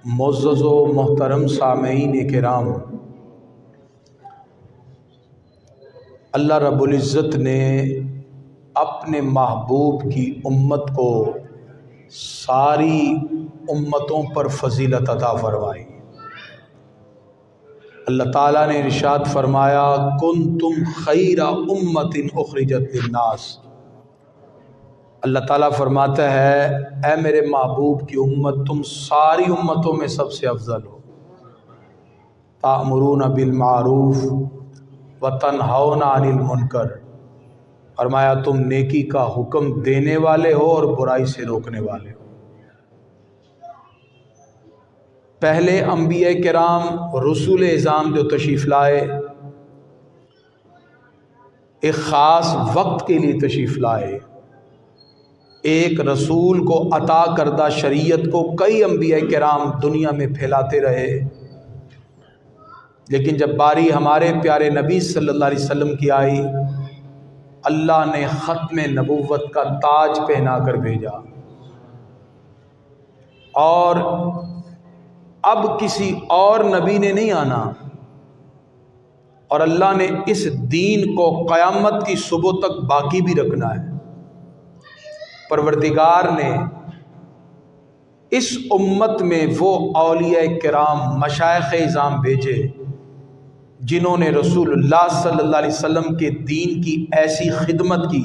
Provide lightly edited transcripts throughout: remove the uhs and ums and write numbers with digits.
معزز و محترم سامعین کرام، اللہ رب العزت نے اپنے محبوب کی امت کو ساری امتوں پر فضیلت عطا فرمائی۔ اللہ تعالیٰ نے ارشاد فرمایا کنتم خیر امت اخرجت للناس۔ اللہ تعالیٰ فرماتا ہے اے میرے محبوب کی امت، تم ساری امتوں میں سب سے افضل ہو۔ تأمرون بالمعروف وتنہون عن المنکر، فرمایا تم نیکی کا حکم دینے والے ہو اور برائی سے روکنے والے ہو۔ پہلے انبیاء کرام رسول اعظام جو تشریف لائے، ایک خاص وقت کے لیے تشریف لائے، ایک رسول کو عطا کردہ شریعت کو کئی انبیاء کرام دنیا میں پھیلاتے رہے، لیکن جب باری ہمارے پیارے نبی صلی اللہ علیہ وسلم کی آئی، اللہ نے ختم نبوت کا تاج پہنا کر بھیجا، اور اب کسی اور نبی نے نہیں آنا، اور اللہ نے اس دین کو قیامت کی صبح تک باقی بھی رکھنا ہے۔ پروردگار نے اس امت میں وہ اولیاء کرام مشائخ اعظام بھیجے جنہوں نے رسول اللہ صلی اللہ علیہ وسلم کے دین کی ایسی خدمت کی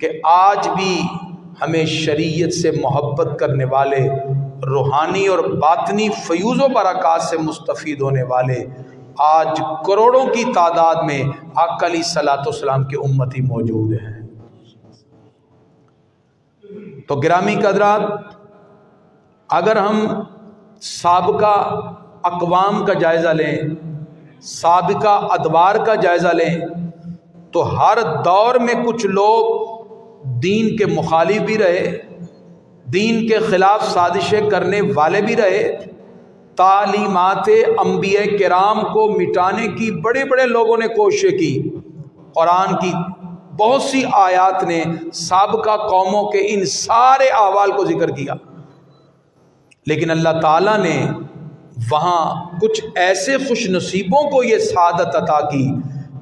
کہ آج بھی ہمیں شریعت سے محبت کرنے والے، روحانی اور باطنی فیوز و برکات سے مستفید ہونے والے آج کروڑوں کی تعداد میں آقا علیہ الصلوۃ والسلام کے امتی موجود ہیں۔ تو گرامی قدرات، اگر ہم سابقہ اقوام کا جائزہ لیں، سابقہ ادوار کا جائزہ لیں، تو ہر دور میں کچھ لوگ دین کے مخالف بھی رہے، دین کے خلاف سازشیں کرنے والے بھی رہے، تعلیمات انبیاء کرام کو مٹانے کی بڑے بڑے لوگوں نے کوشش کی۔ قرآن کی بہت سی آیات نے سابقہ قوموں کے ان سارے احوال کو ذکر کیا، لیکن اللہ تعالیٰ نے وہاں کچھ ایسے خوش نصیبوں کو یہ سعادت عطا کی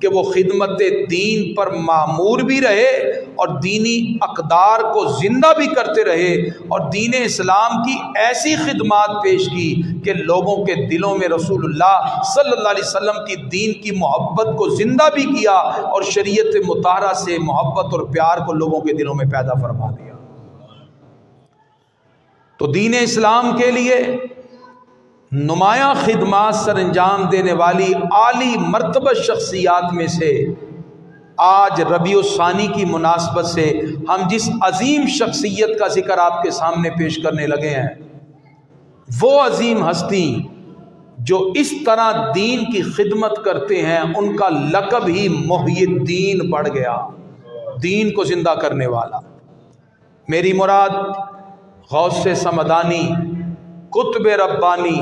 کہ وہ خدمت دین پر معمور بھی رہے اور دینی اقدار کو زندہ بھی کرتے رہے، اور دین اسلام کی ایسی خدمات پیش کی کہ لوگوں کے دلوں میں رسول اللہ صلی اللہ علیہ وسلم کی دین کی محبت کو زندہ بھی کیا، اور شریعت مطہرہ سے محبت اور پیار کو لوگوں کے دلوں میں پیدا فرما دیا۔ تو دین اسلام کے لیے نمایاں خدمات سر انجام دینے والی اعلی مرتبہ شخصیات میں سے آج ربیع الثانی کی مناسبت سے ہم جس عظیم شخصیت کا ذکر آپ کے سامنے پیش کرنے لگے ہیں، وہ عظیم ہستی جو اس طرح دین کی خدمت کرتے ہیں، ان کا لقب ہی محی الدین پڑ گیا، دین کو زندہ کرنے والا۔ میری مراد غوث سمدانی، قطب ربانی،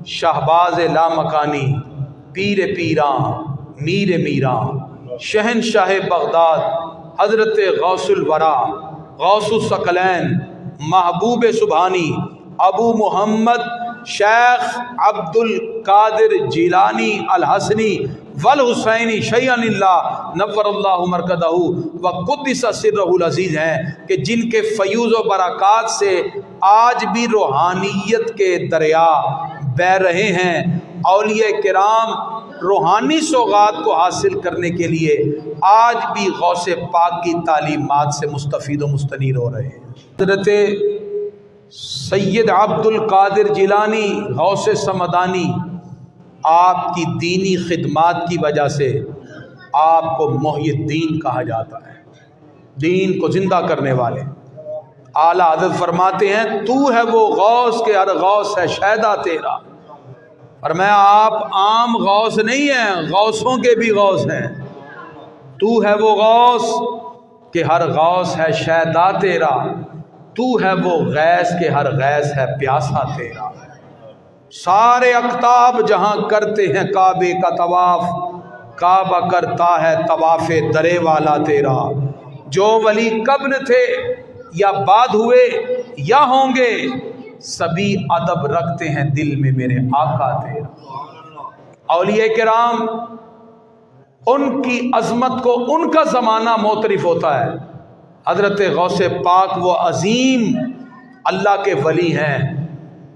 شہباز لامکانی، پیر پیراں، میر میراں، شہنشاہ بغداد، حضرت غوث الورا، غوث الثقلین، محبوب سبحانی، ابو محمد شیخ عبد القادر جیلانی الحسنی والحسینی شیئا اللہ نور اللہ مرکزہ وقدس سرہ العزیز ہیں، کہ جن کے فیوز و برکات سے آج بھی روحانیت کے دریا بہہ رہے ہیں۔ اولیاء کرام روحانی سوغات کو حاصل کرنے کے لیے آج بھی غوث پاک کی تعلیمات سے مستفید و مستنیر ہو رہے ہیں۔ حضرت سید عبد القادر جیلانی غوث سمدانی، آپ کی دینی خدمات کی وجہ سے آپ کو محی الدین کہا جاتا ہے، دین کو زندہ کرنے والے۔ اعلیٰ حضرت فرماتے ہیں تو ہے وہ غوث کہ ہر غوث ہے شیدا تیرا، فرمایا آپ عام غوث نہیں ہیں، غوثوں کے بھی غوث ہیں۔ تو ہے وہ غوث کہ ہر غوث ہے شیدا تیرا، تو ہے وہ غیث کہ ہر غیث ہے پیاسا تیرا۔ سارے اقطاب جہاں کرتے ہیں کعبے کا طواف، کعبہ کرتا ہے طواف درے والا تیرا۔ جو ولی قبل تھے یا بعد ہوئے یا ہوں گے، سبھی ادب رکھتے ہیں دل میں میرے آقا تیرا۔ اولیاء کرام ان کی عظمت کو ان کا زمانہ معترف ہوتا ہے۔ حضرت غوث پاک وہ عظیم اللہ کے ولی ہیں،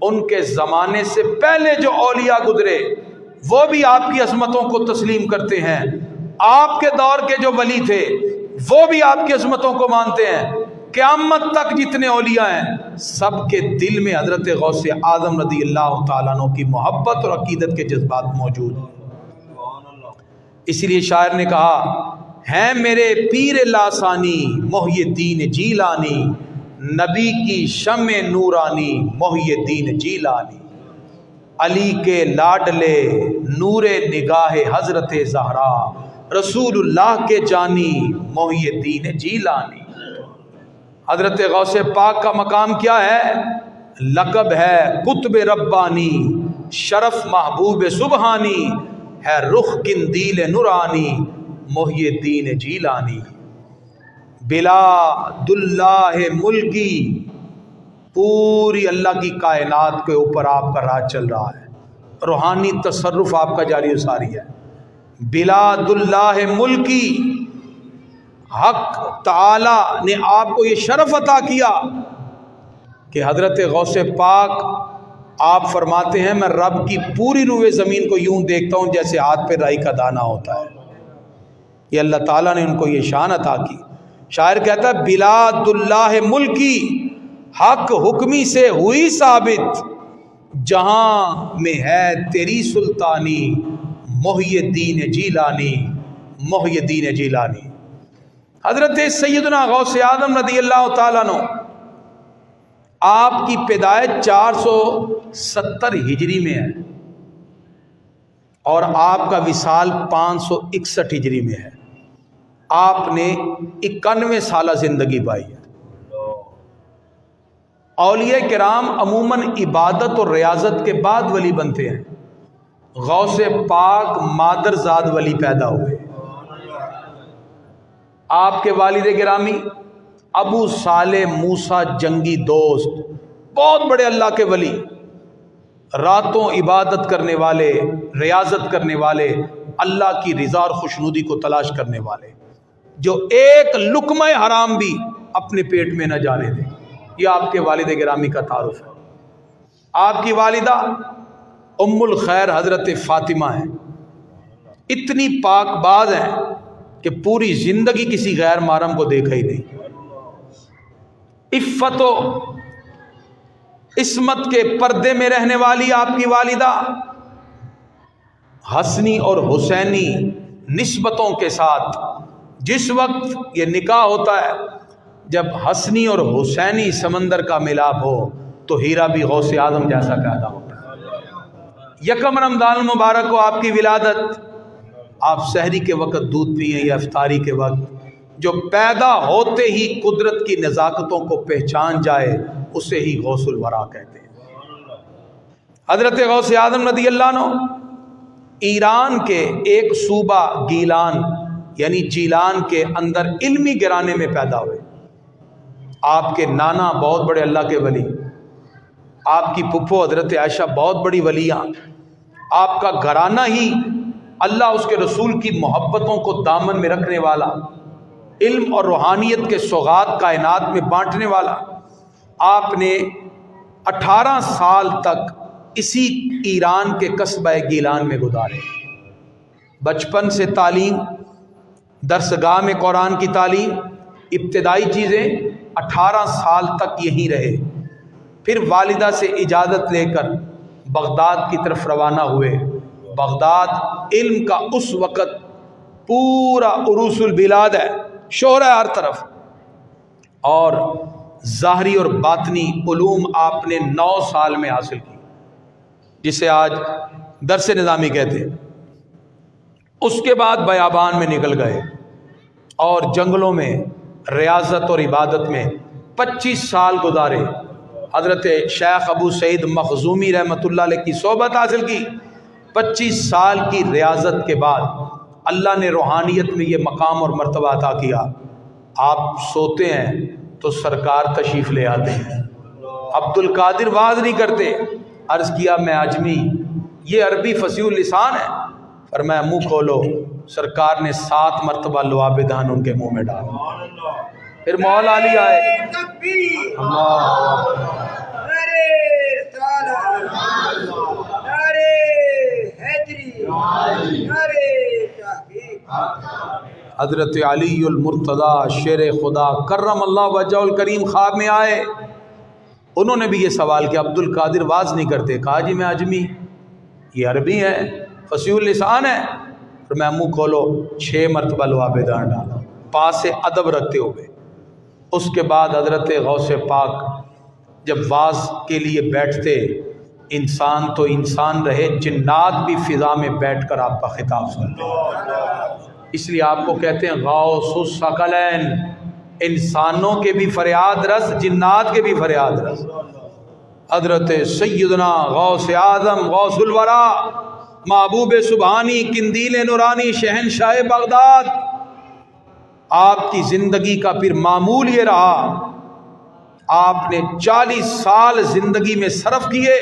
ان کے زمانے سے پہلے جو اولیاء گزرے وہ بھی آپ کی عظمتوں کو تسلیم کرتے ہیں، آپ کے دور کے جو ولی تھے وہ بھی آپ کی عظمتوں کو مانتے ہیں۔ قیامت تک جتنے اولیاء ہیں سب کے دل میں حضرت غوث اعظم رضی اللہ تعالیٰ عنہ کی محبت اور عقیدت کے جذبات موجود ہیں۔ اسی لیے شاعر نے کہا ہیں میرے پیر لاسانی محی الدین جیلانی، نبی کی شمع نورانی محی الدین جیلانی، علی کے لاڈلے نور نگاہ حضرت زہرا، رسول اللہ کے جانی محی الدین جیلانی۔ حضرت غوث پاک کا مقام کیا ہے؟ لقب ہے قطب ربانی، شرف محبوب سبحانی، ہے رخ قندیل نورانی محی الدین جیلانی۔ بلاد اللہ ملکی، پوری اللہ کی کائنات کے اوپر آپ کا راج چل رہا ہے، روحانی تصرف آپ کا جاری و ساری ہے۔ بلاد اللہ ملکی، حق تعالی نے آپ کو یہ شرف عطا کیا کہ حضرت غوث پاک آپ فرماتے ہیں میں رب کی پوری روئے زمین کو یوں دیکھتا ہوں جیسے ہاتھ پہ رائی کا دانہ ہوتا ہے۔ یہ اللہ تعالیٰ نے ان کو یہ شان عطا کی۔ شاعر کہتا ہے بلاد اللہ ملکی، حق حکمی سے ہوئی ثابت، جہاں میں ہے تیری سلطانی محی الدین جیلانی محی الدین جیلانی۔ حضرت سیدنا غوث اعظم رضی اللہ تعالیٰ عنہ آپ کی پیدائش 470 ہجری میں ہے اور آپ کا وصال 561 ہجری میں ہے۔ آپ نے 91 سالہ زندگی پائی ہے۔ اولیاء کرام عموماً عبادت اور ریاضت کے بعد ولی بنتے ہیں، غوث پاک مادر زاد ولی پیدا ہوئے۔ آپ کے والد گرامی ابو صالح موسیٰ جنگی دوست، بہت بڑے اللہ کے ولی، راتوں عبادت کرنے والے، ریاضت کرنے والے، اللہ کی رضا اور خوشنودی کو تلاش کرنے والے، جو ایک لقمہ حرام بھی اپنے پیٹ میں نہ جانے دیں۔ یہ آپ کے والد گرامی کا تعارف ہے۔ آپ کی والدہ ام الخیر حضرت فاطمہ ہیں، اتنی پاک باز ہیں کہ پوری زندگی کسی غیر محرم کو دیکھا ہی نہیں۔ عفت و عصمت کے پردے میں رہنے والی آپ کی والدہ حسنی اور حسینی نسبتوں کے ساتھ، جس وقت یہ نکاح ہوتا ہے جب حسنی اور حسینی سمندر کا ملاپ ہو تو ہیرا بھی غوث اعظم جیسا پیدا ہوتا ہے۔ یکم رمضان المبارک کو آپ کی ولادت، آپ سحری کے وقت دودھ پئیں یا افطاری کے وقت، جو پیدا ہوتے ہی قدرت کی نزاکتوں کو پہچان جائے اسے ہی غوث الورا کہتے ہیں۔ حضرت غوث اعظم رضی اللہ عنہ ایران کے ایک صوبہ گیلان یعنی جیلان کے اندر علمی گرانے میں پیدا ہوئے۔ آپ کے نانا بہت بڑے اللہ کے ولی، آپ کی پھپھو حضرت عائشہ بہت بڑی ولیاں، آپ کا گھرانہ ہی اللہ اس کے رسول کی محبتوں کو دامن میں رکھنے والا، علم اور روحانیت کے سوغات کائنات میں بانٹنے والا۔ آپ نے 18 سال تک اسی ایران کے قصبہ گیلان میں گزارے۔ بچپن سے تعلیم، درسگاہ میں قرآن کی تعلیم، ابتدائی چیزیں 18 سال تک یہیں رہے۔ پھر والدہ سے اجازت لے کر بغداد کی طرف روانہ ہوئے۔ بغداد علم کا اس وقت پورا عروس البلاد ہے، شہرہ ہے ہر طرف، اور ظاہری اور باطنی علوم آپ نے 9 سال میں حاصل کی، جسے آج درس نظامی کہتے ہیں۔ اس کے بعد بیابان میں نکل گئے اور جنگلوں میں ریاضت اور عبادت میں 25 سال گزارے۔ حضرت شیخ ابو سعید مخزومی رحمۃ اللہ علیہ کی صحبت حاصل کی۔ 25 سال کی ریاضت کے بعد اللہ نے روحانیت میں یہ مقام اور مرتبہ عطا کیا۔ آپ سوتے ہیں تو سرکار تشریف لے آتے ہیں، عبد القادر واز نہیں کرتے. عرض کیا میں عجمی، یہ عربی فصیح اللسان ہے. فرمایا منہ کھولو. سرکار نے 7 مرتبہ لعاب دہن ان کے منہ میں ڈالا. پھر مولا علی آئے. حضرت علی المرتضی شیر خدا کرم اللہ وجہ الکریم خواب میں آئے. انہوں نے بھی یہ سوال کیا عبد القادر واز نہیں کرتے؟ کہا جی میں عجمی، یہ عربی ہے، فصیح اللسان ہے. اور میں منہ کھولو 6 مرتبہ لعاب دہن ڈالا پاس سے ادب رکھتے ہوئے. اس کے بعد حضرت غوث پاک جب واز کے لیے بیٹھتے، انسان تو انسان رہے، جنات بھی فضا میں بیٹھ کر آپ کا خطاب سنتے. اس لیے آپ کو کہتے ہیں غوث الثقلین، انسانوں کے بھی فریاد رس، جنات کے بھی فریاد رس. حضرت سیدنا غوث اعظم غوث الورا محبوب سبحانی قندیل نورانی شہنشاہ بغداد، آپ کی زندگی کا پھر معمول یہ رہا، آپ نے 40 سال زندگی میں صرف کیے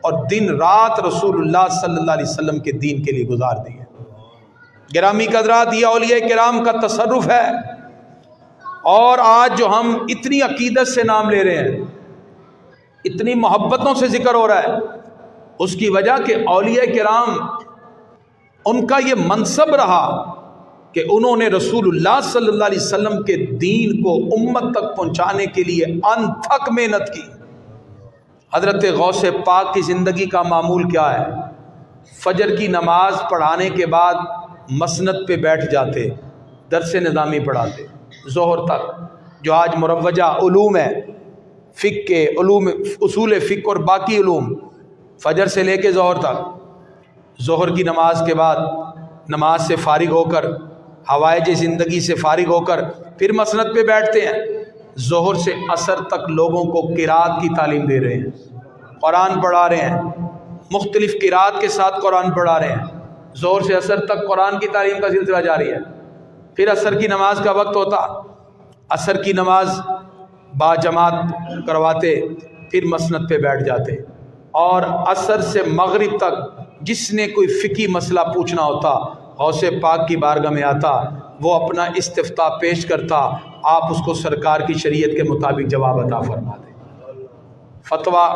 اور دن رات رسول اللہ صلی اللہ علیہ وسلم کے دین کے لیے گزار دیے. گرامی قدرات، یہ اولیاء کرام کا تصرف ہے. اور آج جو ہم اتنی عقیدت سے نام لے رہے ہیں، اتنی محبتوں سے ذکر ہو رہا ہے، اس کی وجہ کہ اولیاء کرام ان کا یہ منصب رہا کہ انہوں نے رسول اللہ صلی اللہ علیہ وسلم کے دین کو امت تک پہنچانے کے لیے انتھک محنت کی. حضرت غوث پاک کی زندگی کا معمول کیا ہے؟ فجر کی نماز پڑھانے کے بعد مسند پہ بیٹھ جاتے، درس نظامی پڑھاتے ظہر تک. جو آج مروجہ علوم ہے، فقہ کے علوم، اصول فقہ اور باقی علوم، فجر سے لے کے ظہر تک. ظہر کی نماز کے بعد نماز سے فارغ ہو کر، حوائج زندگی سے فارغ ہو کر پھر مسند پہ بیٹھتے ہیں. ظہر سے عصر تک لوگوں کو قرات کی تعلیم دے رہے ہیں، قرآن پڑھا رہے ہیں، مختلف قرات کے ساتھ قرآن پڑھا رہے ہیں. ظہر سے عصر تک قرآن کی تعلیم کا سلسلہ جاری ہے. پھر عصر کی نماز کا وقت ہوتا، عصر کی نماز با جماعت کرواتے، پھر مسند پہ بیٹھ جاتے. اور عصر سے مغرب تک جس نے کوئی فقہی مسئلہ پوچھنا ہوتا غوث پاک کی بارگاہ میں آتا، وہ اپنا استفتاء پیش کرتا، آپ اس کو سرکار کی شریعت کے مطابق جواب عطا فرماتے. فتویٰ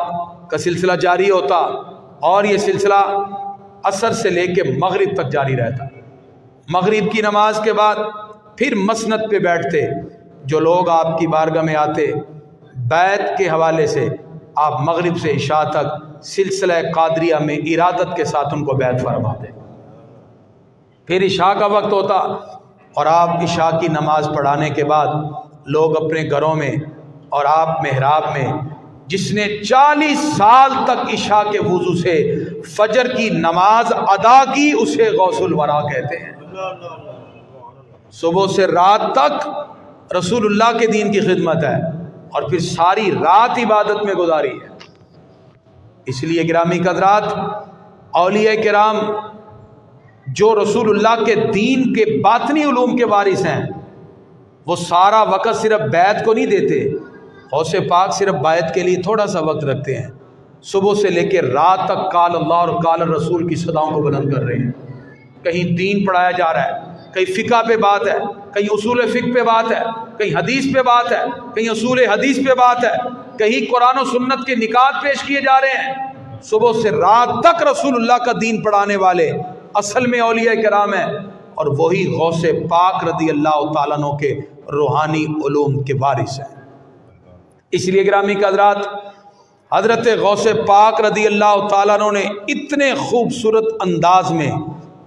کا سلسلہ جاری ہوتا اور یہ سلسلہ عصر سے لے کے مغرب تک جاری رہتا. مغرب کی نماز کے بعد پھر مسند پہ بیٹھتے. جو لوگ آپ کی بارگاہ میں آتے، بیعت کے حوالے سے آپ مغرب سے عشاء تک سلسلہ قادریہ میں ارادت کے ساتھ ان کو بیعت فرماتے. پھر عشاء کا وقت ہوتا اور آپ عشاء کی نماز پڑھانے کے بعد لوگ اپنے گھروں میں اور آپ محراب میں، جس نے 40 سال تک عشاء کے وضو سے فجر کی نماز ادا کی، اسے غوث الورا کہتے ہیں. صبح سے رات تک رسول اللہ کے دین کی خدمت ہے اور پھر ساری رات عبادت میں گزاری ہے. اس لیے گرامی قدرات، اولیاء کرام جو رسول اللہ کے دین کے باطنی علوم کے وارث ہیں، وہ سارا وقت صرف بیعت کو نہیں دیتے. غوث پاک صرف بیعت کے لیے تھوڑا سا وقت رکھتے ہیں، صبح سے لے کے رات تک قال اللہ اور قال الرسول کی صداؤں کو بلند کر رہے ہیں. کہیں دین پڑھایا جا رہا ہے، کہیں فقہ پہ بات ہے، کہیں اصول فقہ پہ بات ہے، کہیں حدیث پہ بات ہے، کہیں اصول حدیث پہ بات ہے، کہیں قرآن و سنت کے نکات پیش کیے جا رہے ہیں. صبح سے رات تک رسول اللہ کا دین پڑھانے والے اصل میں اولیاء کرام ہیں، اور وہی غوث پاک رضی اللہ تعالیٰ عنہ کے روحانی علوم کے وارث ہیں. اس لیے گرامی کے حضرات، حضرت غوث پاک رضی اللہ تعالیٰ عنہ نے اتنے خوبصورت انداز میں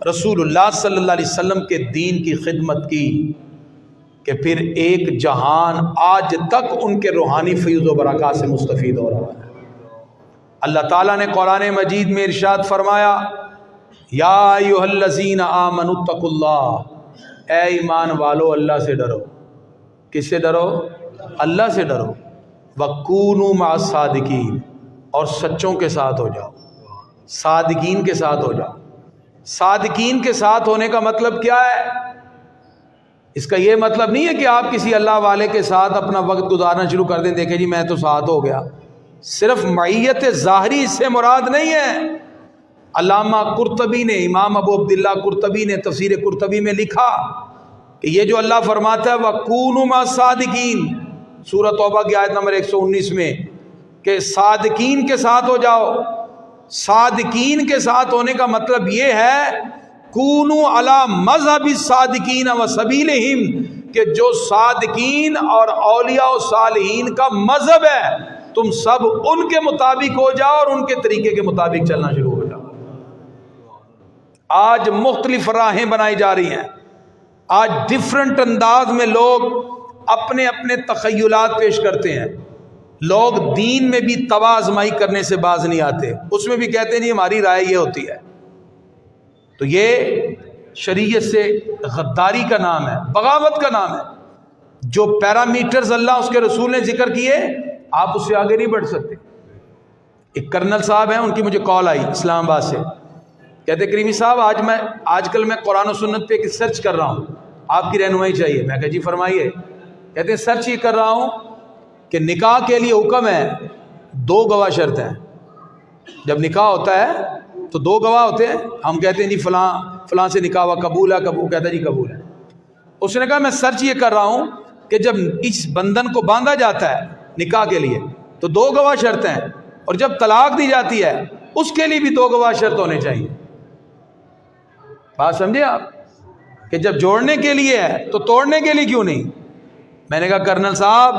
رسول اللہ صلی اللہ علیہ وسلم کے دین کی خدمت کی کہ پھر ایک جہان آج تک ان کے روحانی فیض و برکات سے مستفید ہو رہا ہے. اللہ تعالیٰ نے قرآن مجید میں ارشاد فرمایا، یا ایھا الذین آمنوا اتقوا اللہ، اے ایمان والو اللہ سے ڈرو. کس سے ڈرو؟ اللہ سے ڈرو. وَکُونُوا مَعَ الصَّادِقِینَ، اور سچوں کے ساتھ ہو جاؤ، صادقین کے ساتھ ہو جاؤ. صادقین کے ساتھ ہونے کا مطلب کیا ہے؟ اس کا یہ مطلب نہیں ہے کہ آپ کسی اللہ والے کے ساتھ اپنا وقت گزارنا شروع کر دیں، دیکھیں جی میں تو ساتھ ہو گیا. صرف معیت ظاہری اس سے مراد نہیں ہے۔ علامہ قرطبی نے، امام ابو عبداللہ قرطبی نے تفسیر قرطبی میں لکھا کہ یہ جو اللہ فرماتا ہے وَكُونُوا مَعَ الصَّادِقِينَ، سورہ توبہ کی آیت نمبر 119 میں، کہ صادقین کے ساتھ ہو جاؤ۔ صادقین کے ساتھ ہونے کا مطلب یہ ہے کونوا علی مذہب الصادقین وسبیلہم، کہ جو صادقین اور اولیاء و صالحین کا مذہب ہے تم سب ان کے مطابق ہو جاؤ اور ان کے طریقے کے مطابق چلنا شروع ہو جاؤ۔ آج مختلف راہیں بنائی جا رہی ہیں، آج ڈیفرنٹ انداز میں لوگ اپنے اپنے تخیلات پیش کرتے ہیں۔ لوگ دین میں بھی توا آزمائی کرنے سے باز نہیں آتے، اس میں بھی کہتے نہیں ہماری رائے یہ ہوتی ہے۔ تو یہ شریعت سے غداری کا نام ہے، بغاوت کا نام ہے۔ جو پیرامیٹرز اللہ اس کے رسول نے ذکر کیے آپ اس سے آگے نہیں بڑھ سکتے۔ ایک کرنل صاحب ہیں، ان کی مجھے کال آئی اسلام آباد سے، کہتے کریمی صاحب آج کل میں قرآن و سنت پہ ایک سرچ کر رہا ہوں، آپ کی رہنمائی چاہیے۔ میں کہا جی فرمائیے۔ کہتے ہیں سرچ یہ کر رہا ہوں کہ نکاح کے لیے حکم ہے 2 گواہ شرط ہیں۔ جب نکاح ہوتا ہے تو 2 گواہ ہوتے ہیں، ہم کہتے ہیں جی فلاں سے نکاح ہوا، قبول ہے؟ قبول، کہتا ہے جی قبول ہے۔ اس نے کہا میں سرچ یہ کر رہا ہوں کہ جب اس بندھن کو باندھا جاتا ہے نکاح کے لیے تو 2 گواہ شرط ہیں، اور جب طلاق دی جاتی ہے اس کے لیے بھی 2 گواہ شرط ہونے چاہیے۔ بات سمجھے آپ؟ کہ جب جوڑنے کے لیے ہے تو توڑنے کے لیے کیوں نہیں؟ میں نے کہا کرنل صاحب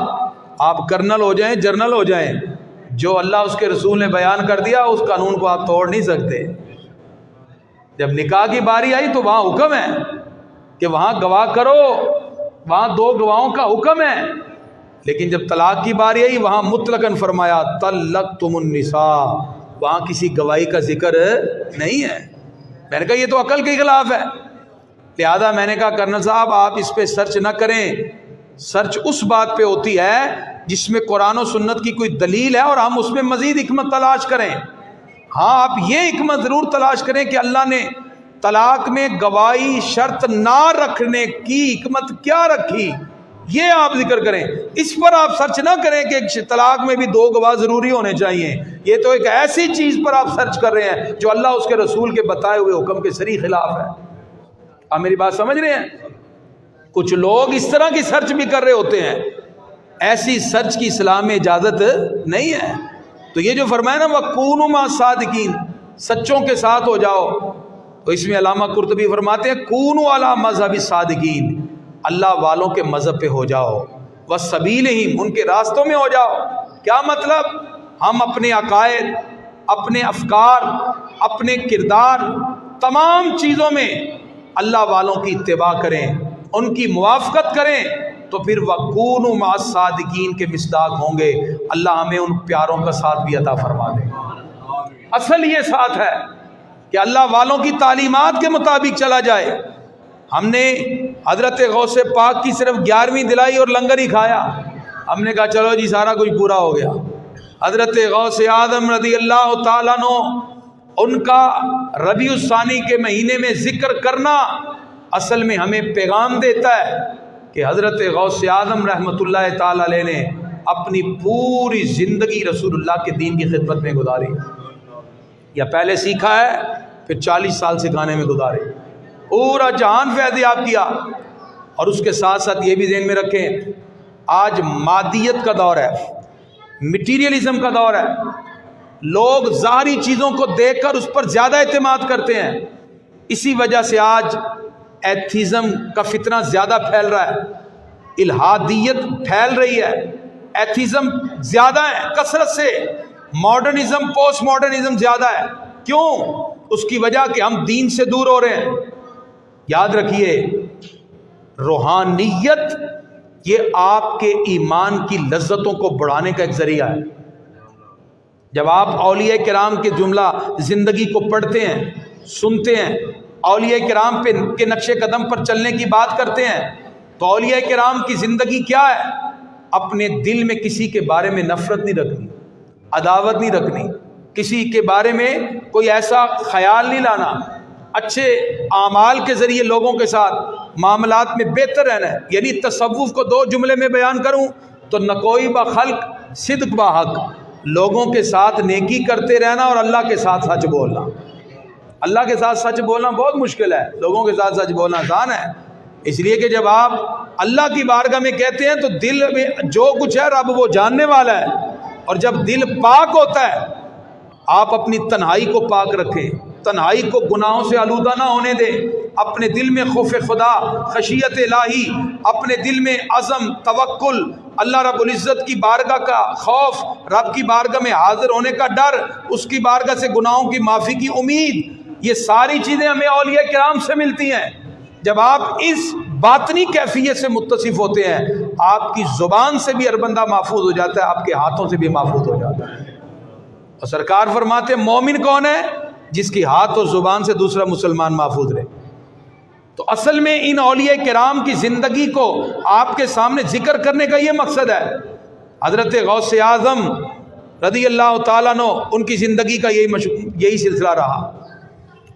آپ کرنل ہو جائیں، جرنل ہو جائیں، جو اللہ اس کے رسول نے بیان کر دیا اس قانون کو آپ توڑ نہیں سکتے۔ جب نکاح کی باری آئی تو وہاں حکم ہے کہ وہاں گواہ کرو، وہاں 2 گواہوں کا حکم ہے، لیکن جب طلاق کی باری آئی وہاں مطلقاً فرمایا طلقتم النساء، وہاں کسی گواہی کا ذکر نہیں ہے۔ میں نے کہا یہ تو عقل کے خلاف ہے۔ لہذا میں نے کہا کرنل صاحب آپ اس پہ سرچ نہ کریں، سرچ اس بات پہ ہوتی ہے جس میں قرآن و سنت کی کوئی دلیل ہے اور ہم اس میں مزید حکمت تلاش کریں۔ ہاں آپ یہ حکمت ضرور تلاش کریں کہ اللہ نے طلاق میں گواہی شرط نہ رکھنے کی حکمت کیا رکھی، یہ آپ ذکر کریں۔ اس پر آپ سرچ نہ کریں کہ طلاق میں بھی 2 گواہ ضروری ہونے چاہیے۔ یہ تو ایک ایسی چیز پر آپ سرچ کر رہے ہیں جو اللہ اس کے رسول کے بتائے ہوئے حکم کے صریح خلاف ہے۔ آپ میری بات سمجھ رہے ہیں؟ کچھ لوگ اس طرح کی سرچ بھی کر رہے ہوتے ہیں، ایسی سرچ کی اسلام میں اجازت نہیں ہے۔ تو یہ جو فرمایا نا وَكُونُوا مَعَ الصَّادِقِينَ، سچوں کے ساتھ ہو جاؤ، تو اس میں علامہ قرطبی فرماتے ہیں کونوا علی مذہب الصادقین، اللہ والوں کے مذہب پہ ہو جاؤ، وسبیلہم، ان کے راستوں میں ہو جاؤ۔ کیا مطلب؟ ہم اپنے عقائد، اپنے افکار، اپنے کردار، تمام چیزوں میں اللہ والوں کی اتباع کریں، ان کی موافقت کریں، تو پھر وَكُونُوا مَعَ الصَّادِقِينَ کے مصداق ہوں گے۔ اللہ ہمیں ان پیاروں کا ساتھ بھی عطا فرما دے۔ اصل یہ ساتھ ہے کہ اللہ والوں کی تعلیمات کے مطابق چلا جائے۔ ہم نے حضرت غوث پاک کی صرف 11ویں دلائی اور لنگر ہی کھایا، ہم نے کہا چلو جی سارا کچھ پورا ہو گیا۔ حضرت غوث اعظم رضی اللہ تعالیٰ عنہ، ان کا ربیع الثانی کے مہینے میں ذکر کرنا اصل میں ہمیں پیغام دیتا ہے کہ حضرت غوث اعظم رحمۃ اللہ تعالیٰ علیہ نے اپنی پوری زندگی رسول اللہ کے دین کی خدمت میں گزاری، یا پہلے سیکھا ہے پھر 40 سال سکھانے میں گزارے، پورا جہان فیض یاب کیا۔ اور اس کے ساتھ ساتھ یہ بھی ذہن میں رکھیں آج مادیت کا دور ہے، مٹیریلزم کا دور ہے، لوگ ظاہری چیزوں کو دیکھ کر اس پر زیادہ اعتماد کرتے ہیں، اسی وجہ سے آج ایتھیزم کا فتنہ زیادہ پھیل رہا ہے، الہادیت پھیل رہی ہے، ایتھیزم زیادہ ہے کثرت سے، ماڈرنزم پوسٹ ماڈرنزم زیادہ ہے۔ کیوں؟ اس کی وجہ کہ ہم دین سے دور ہو رہے ہیں۔ یاد رکھیے روحانیت یہ آپ کے ایمان کی لذتوں کو بڑھانے کا ایک ذریعہ ہے۔ جب آپ اولیاء کرام کے جملہ زندگی کو پڑھتے ہیں، سنتے ہیں، اولیاء کرام کے نقش قدم پر چلنے کی بات کرتے ہیں، تو اولیاء کرام کی زندگی کیا ہے؟ اپنے دل میں کسی کے بارے میں نفرت نہیں رکھنی، عداوت نہیں رکھنی، کسی کے بارے میں کوئی ایسا خیال نہیں لانا، اچھے اعمال کے ذریعے لوگوں کے ساتھ معاملات میں بہتر رہنا ہے۔ یعنی تصوف کو 2 جملے میں بیان کروں تو نکوئی با خلق صدق با حق، لوگوں کے ساتھ نیکی کرتے رہنا اور اللہ کے ساتھ سچ بولنا۔ اللہ کے ساتھ سچ بولنا بہت مشکل ہے، لوگوں کے ساتھ سچ بولنا آسان ہے، اس لیے کہ جب آپ اللہ کی بارگاہ میں کہتے ہیں تو دل میں جو کچھ ہے رب وہ جاننے والا ہے، اور جب دل پاک ہوتا ہے آپ اپنی تنہائی کو پاک رکھیں، تنہائی کو گناہوں سے آلودہ نہ ہونے دیں، اپنے دل میں خوف خدا، خشیت الہی، اپنے دل میں عزم، توکل، اللہ رب العزت کی بارگاہ کا خوف، رب کی بارگاہ میں حاضر ہونے کا ڈر، اس کی بارگاہ سے گناہوں کی معافی کی امید، یہ ساری چیزیں ہمیں اولیاء کرام سے ملتی ہیں۔ جب آپ اس باطنی کیفیت سے متصف ہوتے ہیں آپ کی زبان سے بھی ہر بندہ محفوظ ہو جاتا ہے، آپ کے ہاتھوں سے بھی محفوظ ہو جاتا ہے۔ اور سرکار فرماتے ہیں مومن کون ہے؟ جس کی ہاتھ اور زبان سے دوسرا مسلمان محفوظ رہے۔ تو اصل میں ان اولیاء کرام کی زندگی کو آپ کے سامنے ذکر کرنے کا یہ مقصد ہے۔ حضرت غوث اعظم رضی اللہ تعالیٰ عنہ ان کی زندگی کا یہی سلسلہ رہا۔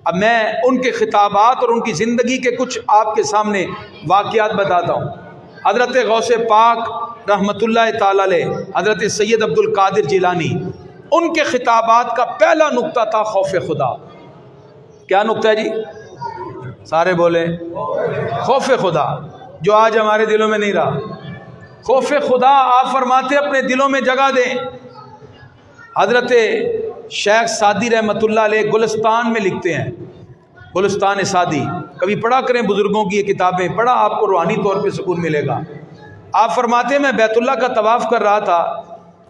اب میں ان کے خطابات اور ان کی زندگی کے کچھ آپ کے سامنے واقعات بتاتا ہوں۔ حضرت غوث پاک رحمۃ اللہ تعالی علیہ، حضرت سید عبد القادر جیلانی، ان کے خطابات کا پہلا نقطہ تھا خوف خدا۔ کیا نقطہ ہے جی؟ سارے بولے خوف خدا، جو آج ہمارے دلوں میں نہیں رہا۔ خوف خدا آپ فرماتے اپنے دلوں میں جگہ دیں۔ حضرت شیخ سعدی رحمۃ اللہ علیہ گلستان میں لکھتے ہیں، گلستان سعدی، کبھی پڑھا کریں بزرگوں کی یہ کتابیں، پڑھا آپ کو روحانی طور پہ سکون ملے گا۔ آپ فرماتے ہیں میں بیت اللہ کا طواف کر رہا تھا،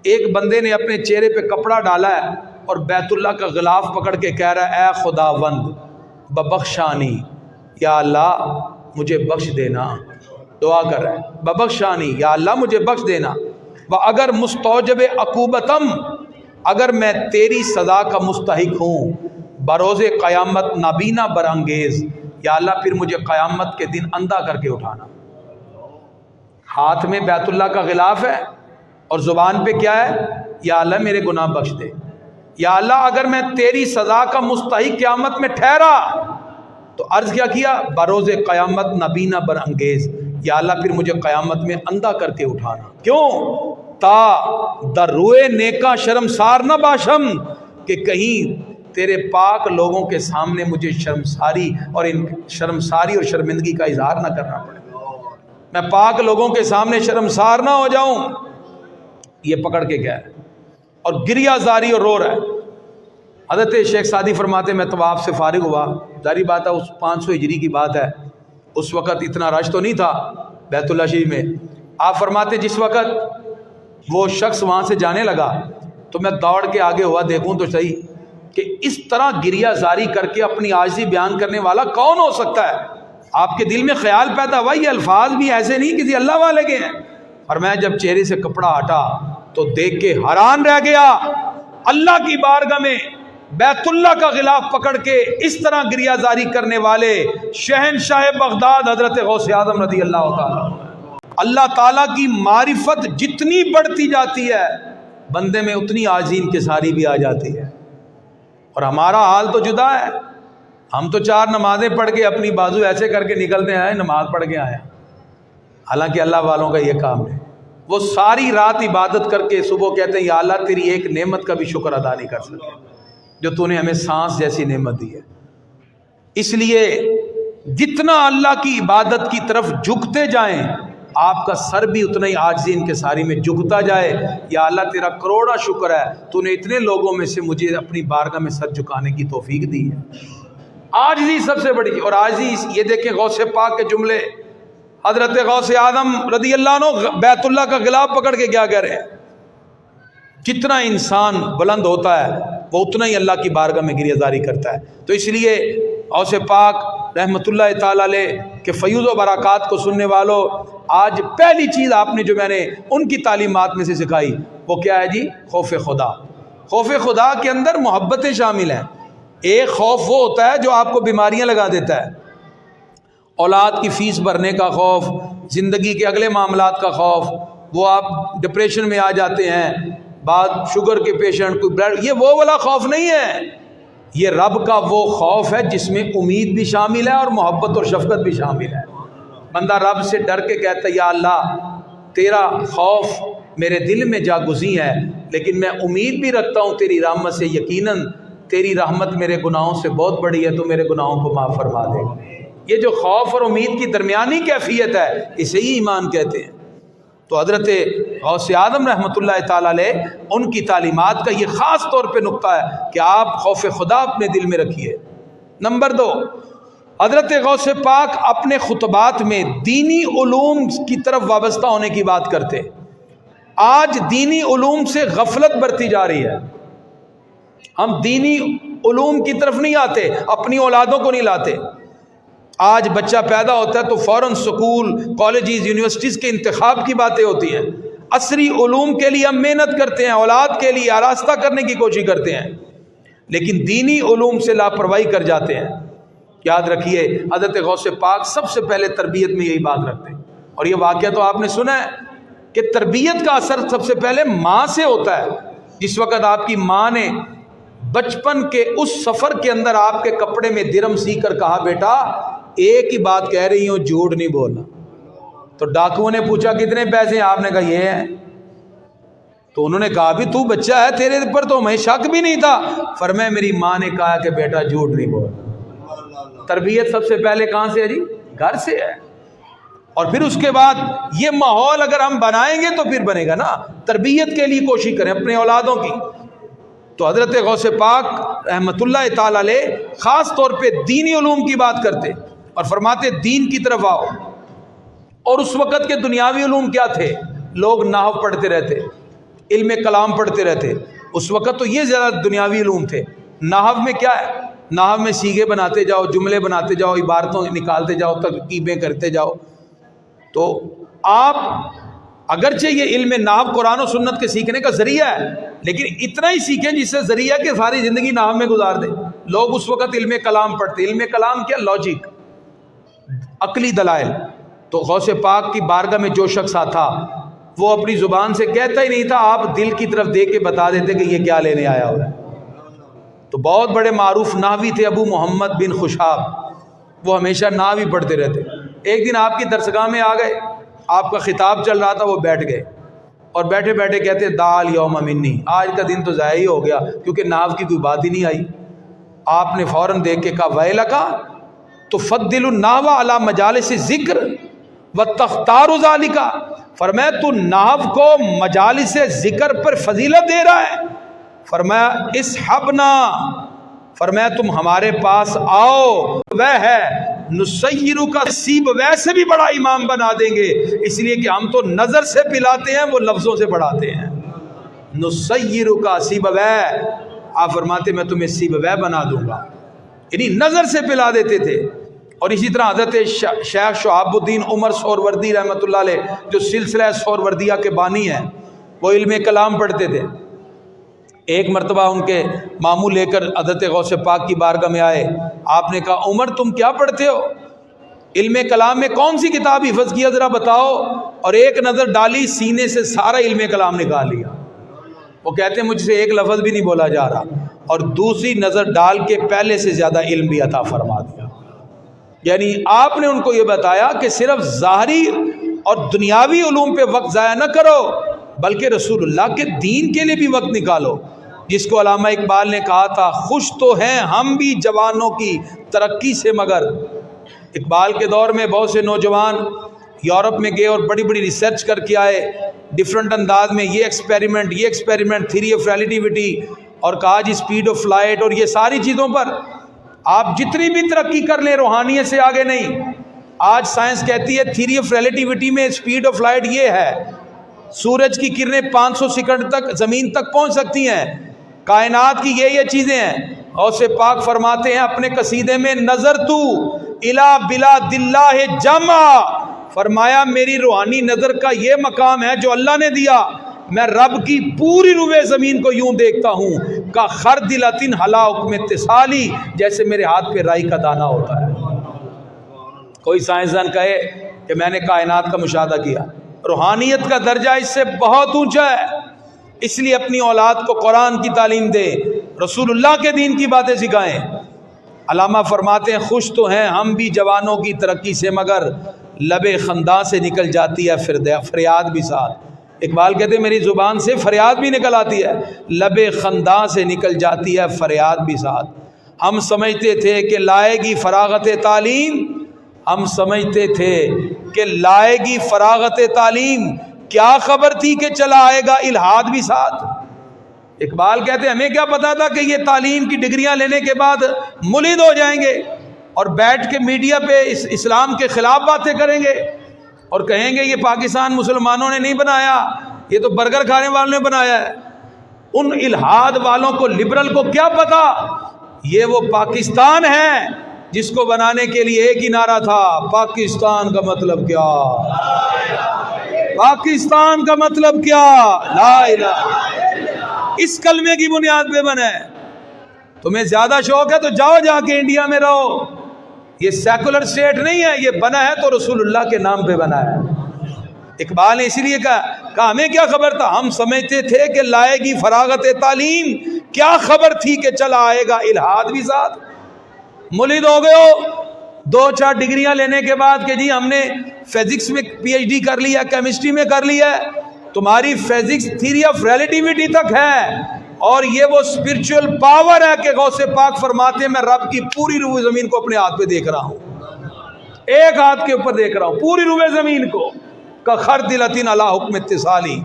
ایک بندے نے اپنے چہرے پہ کپڑا ڈالا ہے اور بیت اللہ کا غلاف پکڑ کے کہہ رہا ہے اے خداوند ببخشانی، یا اللہ مجھے بخش دینا، دعا کر رہا ہے ببخشانی، یا اللہ مجھے بخش دینا، اگر مستوجب عقوبتم، اگر میں تیری سزا کا مستحق ہوں، بروز قیامت نابینا برانگیز، یا اللہ پھر مجھے قیامت کے دن اندھا کر کے اٹھانا۔ ہاتھ میں بیت اللہ کا غلاف ہے اور زبان پہ کیا ہے؟ یا اللہ میرے گناہ بخش دے، یا اللہ اگر میں تیری سزا کا مستحق قیامت میں ٹھہرا تو عرض کیا بروز قیامت نابینا برانگیز، یا اللہ پھر مجھے قیامت میں اندھا کر کے اٹھانا۔ کیوں؟ تا در روئے نیکا شرمسار نہ باشم، کہ کہیں تیرے پاک لوگوں کے سامنے مجھے شرمساری اور شرمندگی کا اظہار نہ کرنا پڑے، میں پاک لوگوں کے سامنے شرمسار نہ ہو جاؤں۔ یہ پکڑ کے گیا ہے اور گریہ زاری اور رو رہا ہے۔ حضرت شیخ سعدی فرماتے میں طواف سے فارغ ہوا، ظاہری بات ہے اس 500 ہجری کی بات ہے، اس وقت اتنا رش تو نہیں تھا بیت اللہ شریف میں۔ آپ فرماتے جس وقت وہ شخص وہاں سے جانے لگا تو میں دوڑ کے آگے ہوا دیکھوں تو صحیح کہ اس طرح گریہ زاری کر کے اپنی عاجزی بیان کرنے والا کون ہو سکتا ہے؟ آپ کے دل میں خیال پیدا ہوا یہ الفاظ بھی ایسے نہیں کسی اللہ والے کے ہیں، اور میں جب چہرے سے کپڑا ہٹا تو دیکھ کے حیران رہ گیا، اللہ کی بارگاہ میں بیت اللہ کا غلاف پکڑ کے اس طرح گریہ زاری کرنے والے شہنشاہ بغداد حضرت غوث اعظم رضی اللہ تعالیٰ۔ اللہ تعالیٰ کی معرفت جتنی بڑھتی جاتی ہے بندے میں اتنی عاجزی انکساری بھی آ جاتی ہے، اور ہمارا حال تو جدا ہے۔ ہم تو 4 نمازیں پڑھ کے اپنی بازو ایسے کر کے نکلتے ہیں نماز پڑھ کے آیا، حالانکہ اللہ والوں کا یہ کام ہے، وہ ساری رات عبادت کر کے صبح کہتے ہیں یا اللہ تیری ایک نعمت کا بھی شکر ادا نہیں کر سکے جو تو نے ہمیں سانس جیسی نعمت دی ہے۔ اس لیے جتنا اللہ کی عبادت کی طرف جھکتے جائیں آپ کا سر بھی اتنا ہی عاجزی انکساری میں جھکتا جائے، یا اللہ تیرا کروڑا شکر ہے تو نے اتنے لوگوں میں سے مجھے اپنی بارگاہ میں سر جھکانے کی توفیق دی ہے۔ عاجزی سب سے بڑی، اور عاجزی یہ دیکھیں غوث پاک کے جملے، حضرت غوث اعظم رضی اللہ عنہ بیت اللہ کا غلاف پکڑ کے کیا کہہ رہے ہیں، جتنا انسان بلند ہوتا ہے وہ اتنا ہی اللہ کی بارگاہ میں گریہ زاری کرتا ہے۔ تو اس لیے غوث پاک رحمۃ اللہ تعالی علیہ کے فیوض و برکات کو سننے والوں، آج پہلی چیز آپ نے جو میں نے ان کی تعلیمات میں سے سکھائی وہ کیا ہے جی؟ خوف خدا۔ خوف خدا کے اندر محبتیں شامل ہیں۔ ایک خوف وہ ہوتا ہے جو آپ کو بیماریاں لگا دیتا ہے، اولاد کی فیس بھرنے کا خوف، زندگی کے اگلے معاملات کا خوف، وہ آپ ڈپریشن میں آ جاتے ہیں، بعد شوگر کے پیشنٹ، کوئی بلڈ، یہ وہ والا خوف نہیں ہے، یہ رب کا وہ خوف ہے جس میں امید بھی شامل ہے اور محبت اور شفقت بھی شامل ہے۔ بندہ رب سے ڈر کے کہتا ہے یا اللہ تیرا خوف میرے دل میں جاگزی ہے، لیکن میں امید بھی رکھتا ہوں تیری رحمت سے، یقیناً تیری رحمت میرے گناہوں سے بہت بڑی ہے، تو میرے گناہوں کو معاف فرما دے گا۔ یہ جو خوف اور امید کی درمیانی کیفیت ہے، اسے ہی ایمان کہتے ہیں۔ تو حضرت غوث اعظم رحمۃ اللہ تعالیٰ علیہ، ان کی تعلیمات کا یہ خاص طور پہ نقطہ ہے کہ آپ خوف خدا اپنے دل میں رکھیے۔ نمبر 2، حضرت غوث پاک اپنے خطبات میں دینی علوم کی طرف وابستہ ہونے کی بات کرتے۔ آج دینی علوم سے غفلت برتی جا رہی ہے، ہم دینی علوم کی طرف نہیں آتے، اپنی اولادوں کو نہیں لاتے۔ آج بچہ پیدا ہوتا ہے تو فوراً سکول، کالجز، یونیورسٹیز کے انتخاب کی باتیں ہوتی ہیں۔ عصری علوم کے لیے ہم محنت کرتے ہیں، اولاد کے لیے آراستہ کرنے کی کوشش کرتے ہیں، لیکن دینی علوم سے لاپرواہی کر جاتے ہیں۔ یاد رکھیے، حضرت غوث پاک سب سے پہلے تربیت میں یہی بات رکھتے ہیں، اور یہ واقعہ تو آپ نے سنا ہے کہ تربیت کا اثر سب سے پہلے ماں سے ہوتا ہے۔ جس وقت آپ کی ماں نے بچپن کے اس سفر کے اندر آپ کے کپڑے میں درم سی کر کہا، بیٹا ایک ہی بات کہہ رہی ہوں، جھوٹ نہیں بولنا، تو ڈاکوؤں نے پوچھا کتنے پیسے ہیں؟ آپ نے کہا یہ ہے۔ تو انہوں نے کہا بھی تو بچہ ہے، تیرے پر تو ہمیں شک بھی نہیں تھا۔ فرمایا میری ماں نے کہا کہ بیٹا جھوٹ نہیں بولنا۔ تربیت سب سے پہلے کہاں سے ہے جی؟ گھر سے ہے، اور پھر اس کے بعد یہ ماحول اگر ہم بنائیں گے تو پھر بنے گا نا۔ تربیت کے لیے کوشش کریں اپنے اولادوں کی۔ تو حضرت غوث پاک رحمۃ اللہ تعالی علیہ خاص طور پہ دینی علوم کی بات کرتے اور فرماتے دین کی طرف آؤ۔ اور اس وقت کے دنیاوی علوم کیا تھے؟ لوگ نحو پڑھتے رہتے، علم کلام پڑھتے رہتے۔ اس وقت تو یہ زیادہ دنیاوی علوم تھے۔ نحو میں کیا ہے؟ نحو میں سیغے بناتے جاؤ، جملے بناتے جاؤ، عبارتوں نکالتے جاؤ، ترکیبیں کرتے جاؤ۔ تو آپ اگرچہ یہ علم نحو قرآن و سنت کے سیکھنے کا ذریعہ ہے، لیکن اتنا ہی سیکھیں جس سے ذریعہ کہ ساری زندگی نحو میں گزار دیں۔ لوگ اس وقت علم کلام پڑھتے۔ علم کلام کیا؟ لاجک، عقلی دلائل۔ تو غوث پاک کی بارگاہ میں جو شخص آتا وہ اپنی زبان سے کہتا ہی نہیں تھا، آپ دل کی طرف دیکھ کے بتا دیتے کہ یہ کیا لینے آیا ہوا ہے۔ تو بہت بڑے معروف نحوی تھے ابو محمد بن خوشاب، وہ ہمیشہ نحو ہی پڑھتے رہتے۔ ایک دن آپ کی درسگاہ میں آ گئے، آپ کا خطاب چل رہا تھا، وہ بیٹھ گئے اور بیٹھے بیٹھے کہتے دال یوم منی، آج کا دن تو ضائع ہی ہو گیا کیونکہ نحو کی کوئی بات ہی نہیں آئی۔ آپ نے فوراً دیکھ کے کہا ویلکا تفضل النحو علی مجالس ذکر وتختار ذالک، فرمایا تو نحو کو مجالس ذکر پر فضیلت دے رہا ہے۔ فرمایا اسحبنا، فرمایا تم ہمارے پاس آؤ، وہ ہے نسیرو کا سیب ویسے بھی بڑا امام بنا دیں گے، اس لیے کہ ہم تو نظر سے پلاتے ہیں، وہ لفظوں سے پڑھاتے ہیں۔ نسیرو کا سیب وے، آپ فرماتے میں تمہیں سیب وے بنا دوں گا، یعنی نظر سے پلا دیتے تھے۔ اور اسی طرح حضرت شیخ شہاب الدین عمر سہروردی رحمۃ اللہ علیہ، جو سلسلہ سہروردیہ کے بانی ہیں، وہ علم کلام پڑھتے تھے۔ ایک مرتبہ ان کے ماموں لے کر حضرت غوث پاک کی بارگاہ میں آئے، آپ نے کہا عمر تم کیا پڑھتے ہو؟ علم کلام میں کون سی کتاب حفظ کیا ذرا بتاؤ؟ اور ایک نظر ڈالی، سینے سے سارا علم کلام نکال لیا۔ وہ کہتے ہیں مجھ سے ایک لفظ بھی نہیں بولا جا رہا، اور دوسری نظر ڈال کے پہلے سے زیادہ علم بھی عطا فرما دیا۔ یعنی آپ نے ان کو یہ بتایا کہ صرف ظاہری اور دنیاوی علوم پہ وقت ضائع نہ کرو، بلکہ رسول اللہ کے دین کے لیے بھی وقت نکالو۔ جس کو علامہ اقبال نے کہا تھا خوش تو ہیں ہم بھی جوانوں کی ترقی سے، مگر اقبال کے دور میں بہت سے نوجوان یورپ میں گئے اور بڑی بڑی ریسرچ کر کے آئے، ڈیفرنٹ انداز میں، یہ ایکسپیریمنٹ، تھیوری آف ریلیٹیوٹی، اور کہا جی اسپیڈ آف لائٹ، اور یہ ساری چیزوں پر آپ جتنی بھی ترقی کر لیں روحانیت سے آگے نہیں۔ آج سائنس کہتی ہے تھیوری آف ریلیٹیوٹی میں اسپیڈ آف لائٹ یہ ہے، سورج کی کرنیں 500 سیکنڈ تک زمین تک پہنچ سکتی ہیں، کائنات کی یہ چیزیں ہیں۔ غوث پاک فرماتے ہیں اپنے قصیدے میں نظر تو الا بلاد اللہ جمع، فرمایا میری روحانی نظر کا یہ مقام ہے جو اللہ نے دیا، میں رب کی پوری روئے زمین کو یوں دیکھتا ہوں کا خردلتن حلا حکم اتصالی، جیسے میرے ہاتھ پہ رائی کا دانہ ہوتا ہے۔ کوئی سائنسدان کہے کہ میں نے کائنات کا مشاہدہ کیا، روحانیت کا درجہ اس سے بہت اونچا ہے۔ اس لیے اپنی اولاد کو قرآن کی تعلیم دے، رسول اللہ کے دین کی باتیں سکھائیں۔ علامہ فرماتے ہیں خوش تو ہیں ہم بھی جوانوں کی ترقی سے، مگر لب خنداں سے نکل جاتی ہے فریاد بھی ساتھ۔ اقبال کہتے ہیں میری زبان سے فریاد بھی نکل آتی ہے، لب خنداں سے نکل جاتی ہے فریاد بھی ساتھ۔ ہم سمجھتے تھے کہ لائے گی فراغت تعلیم، ہم سمجھتے تھے کہ لائے گی فراغت تعلیم، کیا خبر تھی کہ چلا آئے گا الہاد بھی ساتھ۔ اقبال کہتے ہیں ہمیں کیا پتا تھا کہ یہ تعلیم کی ڈگریاں لینے کے بعد ملحد ہو جائیں گے اور بیٹھ کے میڈیا پہ اسلام کے خلاف باتیں کریں گے اور کہیں گے یہ پاکستان مسلمانوں نے نہیں بنایا، یہ تو برگر کھانے والوں نے بنایا ہے۔ ان الہاد والوں کو، لبرل کو کیا پتا یہ وہ پاکستان ہے جس کو بنانے کے لیے ایک ہی نعرہ تھا، پاکستان کا مطلب کیا، پاکستان کا مطلب کیا، لا الہ، اس کلمے کی بنیاد پہ بنا ہے۔ تمہیں زیادہ شوق ہے تو جاؤ جا کے انڈیا میں رہو، یہ سیکولر اسٹیٹ نہیں ہے، یہ بنا ہے تو رسول اللہ کے نام پہ بنا ہے۔ اقبال نے اسی لیے کہا ہمیں کیا خبر تھا، ہم سمجھتے تھے کہ لائے گی فراغت تعلیم، کیا خبر تھی کہ چلا آئے گا الہاد بھی ساتھ۔ ملحد ہو گئے ہو 2-4 ڈگریاں لینے کے بعد کہ جی ہم نے فزکس میں پی ایچ ڈی کر لیا، کیمسٹری میں کر لیا ہے، تمہاری فزکس تھیوری آف ریلیٹیوٹی تک ہے، اور یہ وہ اسپرچول پاور ہے کہ غوث پاک فرماتے ہیں میں رب کی پوری روح زمین کو اپنے ہاتھ پہ دیکھ رہا ہوں، ایک ہاتھ کے اوپر دیکھ رہا ہوں پوری روح زمین کو، کا خرد لطین علی حکم اتصالی۔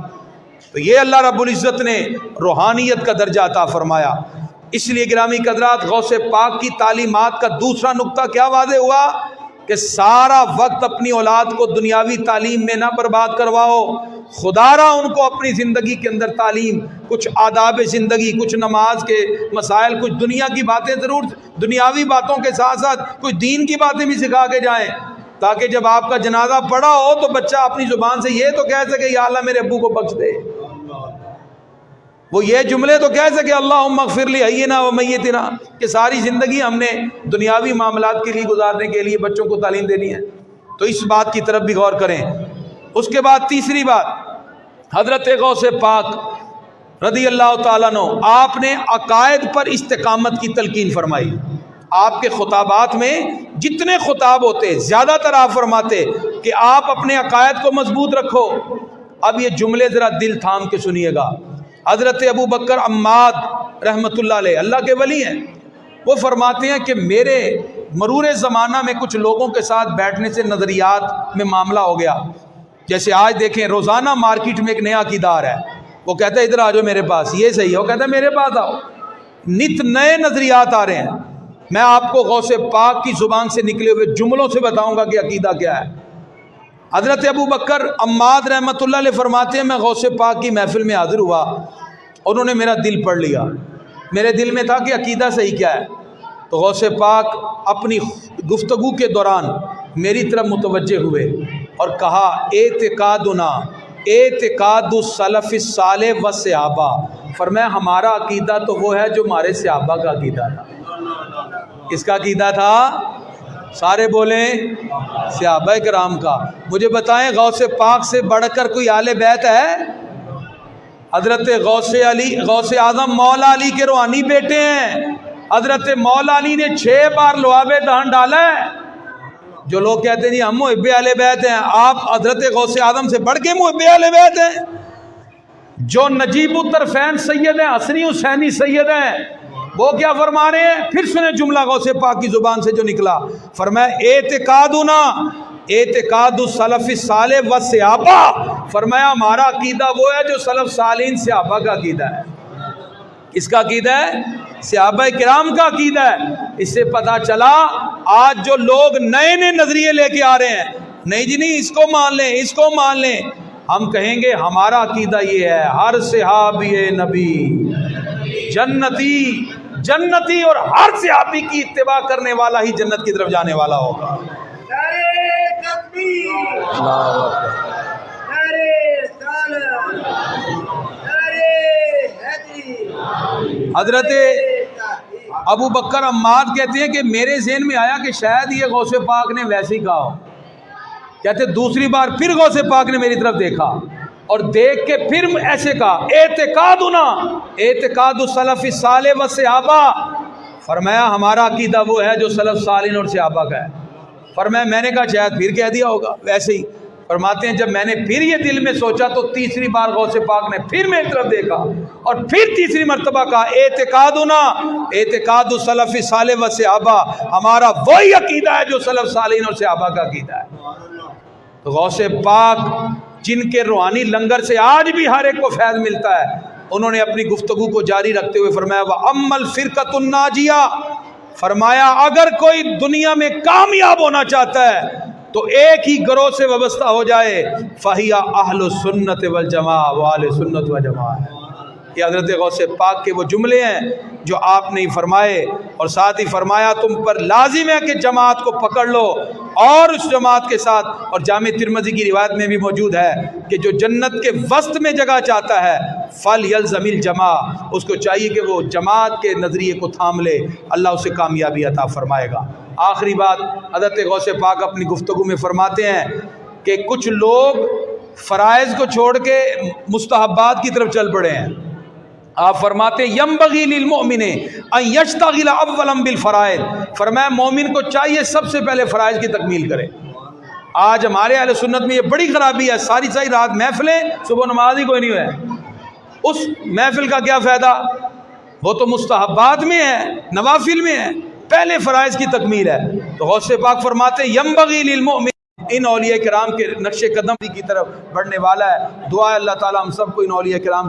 تو یہ اللہ رب العزت نے روحانیت کا درجہ عطا فرمایا۔ اس لیے گرامی قدرات، غوث پاک کی تعلیمات کا دوسرا نقطہ کیا واضح ہوا کہ سارا وقت اپنی اولاد کو دنیاوی تعلیم میں نہ برباد کرواؤ، خدا را ان کو اپنی زندگی کے اندر تعلیم، کچھ آداب زندگی، کچھ نماز کے مسائل، کچھ دنیا کی باتیں، ضرور دنیاوی باتوں کے ساتھ ساتھ کچھ دین کی باتیں بھی سکھا کے جائیں، تاکہ جب آپ کا جنازہ پڑا ہو تو بچہ اپنی زبان سے یہ تو کہہ سکے یا اللہ میرے ابو کو بخش دے، وہ یہ جملے تو کہہ سکے اللہم اغفر لی حینا و میتنا، کہ ساری زندگی ہم نے دنیاوی معاملات کے لیے گزارنے کے لیے بچوں کو تعلیم دینی ہے۔ تو اس بات کی طرف بھی غور کریں۔ اس کے بعد تیسری بات، حضرت غوث پاک رضی اللہ تعالیٰ عنہ، آپ نے عقائد پر استقامت کی تلقین فرمائی۔ آپ کے خطابات میں جتنے خطاب ہوتے زیادہ تر آپ فرماتے کہ آپ اپنے عقائد کو مضبوط رکھو۔ اب یہ جملے ذرا دل تھام کے سنیے گا۔ حضرت ابو بکر عماد رحمۃ اللہ علیہ، اللہ کے ولی ہیں، وہ فرماتے ہیں کہ میرے مرور زمانہ میں کچھ لوگوں کے ساتھ بیٹھنے سے نظریات میں معاملہ ہو گیا۔ جیسے آج دیکھیں روزانہ مارکیٹ میں ایک نیا عقیدہ ہے، وہ کہتا ہے ادھر آ جاؤ میرے پاس، یہ صحیح ہے، وہ کہتا ہے میرے پاس آؤ، نت نئے نظریات آ رہے ہیں۔ میں آپ کو غوث پاک کی زبان سے نکلے ہوئے جملوں سے بتاؤں گا کہ عقیدہ کیا ہے۔ حضرت ابو بکر عماد رحمۃ اللہ علیہ فرماتے ہیں میں غوث پاک کی محفل میں حاضر ہوا، انہوں نے میرا دل پڑھ لیا، میرے دل میں تھا کہ عقیدہ صحیح کیا ہے۔ تو غوث پاک اپنی گفتگو کے دوران میری طرف متوجہ ہوئے اور کہا اعتقادنا اعتقاد السلف الصالح والصحابہ، فرمایا ہمارا عقیدہ تو وہ ہے جو ہمارے صحابہ کا عقیدہ تھا۔ کس کا عقیدہ تھا؟ سارے بولیں صحابہ کرام کا۔ مجھے بتائیں غوث پاک سے بڑھ کر کوئی اہل بیت ہے؟ حضرت غوث اعظم مولا علی کے روحانی بیٹے ہیں۔ حضرت مولا علی نے 6 بار لعاب دہن ڈالا ہے۔ جو لوگ کہتے ہیں جی ہم محب اہل بیت ہیں، آپ حضرت غوث اعظم سے بڑھ کے محب اہل بیت ہیں۔ جو نجیب الطرفین سید ہیں، حسنی حسینی سید ہیں، وہ کیا فرما رہے ہیں؟ پھر سنیں جملہ غوث پاک کی زبان سے جو نکلا، فرمایا اعتقادنا اعتقاد السلف الصالح والصحابہ، فرمایا ہمارا عقیدہ وہ ہے جو سلف صالحین صحابہ کا عقیدہ ہے۔ کس کا عقیدہ ہے؟ صحابہ کرام کا عقیدہ ہے۔ اس سے پتہ چلا آج جو لوگ نئے نئے نظریے لے کے آ رہے ہیں، نہیں جی نہیں اس کو مان لیں، اس کو مان لیں، ہم کہیں گے ہمارا عقیدہ یہ ہے ہر صحابی نبی جنتی جنتی، اور ہر صحابی کی اتباع کرنے والا ہی جنت کی طرف جانے والا ہوگا۔ حضرت ابو بکر عماد کہتے ہیں کہ میرے ذہن میں آیا کہ شاید یہ غوث پاک نے ویسے ہی کہا ہو۔ کہتے دوسری بار پھر غوث پاک نے میری طرف دیکھا اور دیکھ کے پھر ایسے کہا اعتقادنا اعتقاد السلف الصالح والصحابہ، فرمایا ہمارا عقیدہ وہ ہے جو سلف صالحین اور صحابہ کا ہے۔ فرمایا میں نے کہا شاید پھر کہہ دیا ہوگا ویسے ہی۔ فرماتے ہیں جب میں نے پھر یہ دل میں سوچا تو تیسری بار غوث پاک نے پھر میری طرف دیکھا اور پھر تیسری مرتبہ کہا اعتقادنا اعتقاد سلف صالح و صحابہ، ہمارا وہی عقیدہ ہے جو سلف صالحین اور صحابہ کا عقیدہ ہے۔ تو غوث پاک جن کے روحانی لنگر سے آج بھی ہر ایک کو فیض ملتا ہے، انہوں نے اپنی گفتگو کو جاری رکھتے ہوئے فرمایا وَأَمَّا الْفِرْقَةُ النَّاجِيَةُ، فرمایا اگر کوئی دنیا میں کامیاب ہونا چاہتا ہے تو ایک ہی گروہ سے وابستہ ہو جائے، فَهِيَ أَهْلُ السُّنَّةِ وَالْجَمَاعَةِ وَأَهْلُ السُّنَّةِ وَالْجَمَاعَةِ۔ یہ حضرت غوث پاک کے وہ جملے ہیں جو آپ نے فرمائے، اور ساتھ ہی فرمایا تم پر لازم ہے کہ جماعت کو پکڑ لو، اور اس جماعت کے ساتھ، اور جامع ترمذی کی روایت میں بھی موجود ہے کہ جو جنت کے وسط میں جگہ چاہتا ہے فَلْيَلْزَمِ الْجَمَاعَةَ، اس کو چاہیے کہ وہ جماعت کے نظریے کو تھام لے، اللہ اسے کامیابی عطا فرمائے گا۔ آخری بات حضرت غوث پاک اپنی گفتگو میں فرماتے ہیں کہ کچھ لوگ فرائض کو چھوڑ کے مستحبات کی طرف چل پڑے ہیں۔ آپ فرماتے ہیں ینبغی للمؤمن ان یشتغل اولا بالفرائض، فرمایا مومن کو چاہیے سب سے پہلے فرائض کی تکمیل کرے۔ آج ہمارے اہل سنت میں یہ بڑی خرابی ہے، ساری رات محفلیں، صبح نماز ہی کوئی نہیں ہے۔ اس محفل کا کیا فائدہ؟ وہ تو مستحبات میں ہے، نوافل میں ہے، پہلے فرائض کی تکمیل ہے۔ تو غوث پاک فرماتے ہیں ینبغی للمؤمن، ان اولیاء کرام کے نقش قدم کی طرف بڑھنے والا ہے۔ دعا ہے اللہ تعالی ہم سب کو ان اولیاء کرام